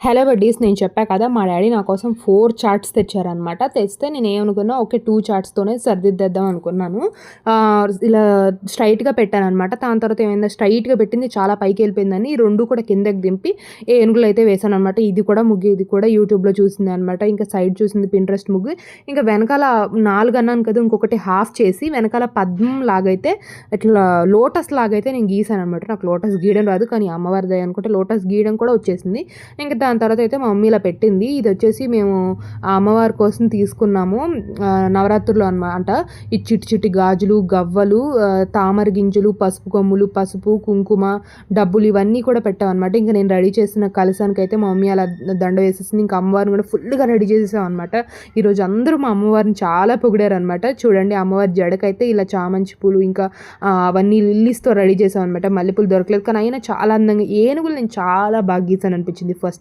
Hello buddies, నేను చెప్పా కదా మా డాడీ నా కోసం 4 చార్ట్స్ తెచ్చారనమాట. తెస్తే నేను ఏమనుకున్నా, ఓకే 2 చార్ట్స్తోనే సరిదిద్దేద్దాం అనుకున్నాను. ఇలా స్ట్రైట్‌గా పెట్టాననమాట. దాని తర్వాత ఏమైంది, స్ట్రైట్‌గా పెట్టింది చాలా పైకి వెళ్ళిపోయిందని ఈ 2 కూడా కిందకి దింపి ఏనుగులు అయితే వేశాననమాట. ఇది కూడా ముగ్గు, ఇది కూడా యూట్యూబ్‌లో చూసిందే అనమాట. ఇంకా సైడ్ చూసింది పింట్రెస్ట్ ముగ్గు. ఇంకా వెనకాల 4 అన్నాను కదా, ఇంకొకటి హాఫ్ చేసి వెనకాల పద్మం లాగైతే ఇట్లా లోటస్ లాగైతే నేను గీసాననమాట. నాకు లోటస్ గీయడం రాదు, కానీ అమ్మవారి దయ అనుకుంటే లోటస్ గీయడం కూడా వచ్చేసింది. ఇంకా దాని తర్వాత అయితే మా మమ్మీ ఇలా పెట్టింది. ఇది వచ్చేసి మేము ఆ అమ్మవారి కోసం తీసుకున్నాము నవరాత్రులు అనమాట. ఈ చిట్టి చిట్టి గాజులు, గవ్వలు, తామర గింజలు, పసుపు కొమ్ములు, పసుపు, కుంకుమ, డబ్బులు ఇవన్నీ కూడా పెట్టామన్నమాట. ఇంకా నేను రెడీ చేసిన కలశానికైతే మా మమ్మీ అలా దండ వేసేసింది. ఇంకా అమ్మవారిని కూడా ఫుల్గా రెడీ చేసేసాం అనమాట. ఈరోజు అందరూ మా అమ్మవారిని చాలా పొగిడారు అనమాట. చూడండి, అమ్మవారి జడకైతే ఇలా చామంచి పూలు, ఇంకా అవన్నీ లిల్లీస్తో రెడీ చేసాం అనమాట. మల్లెపూలు దొరకలేదు, కానీ అయినా చాలా అందంగా ఏనుగులు నేను చాలా బాగా గీసాను అనిపించింది ఫస్ట్.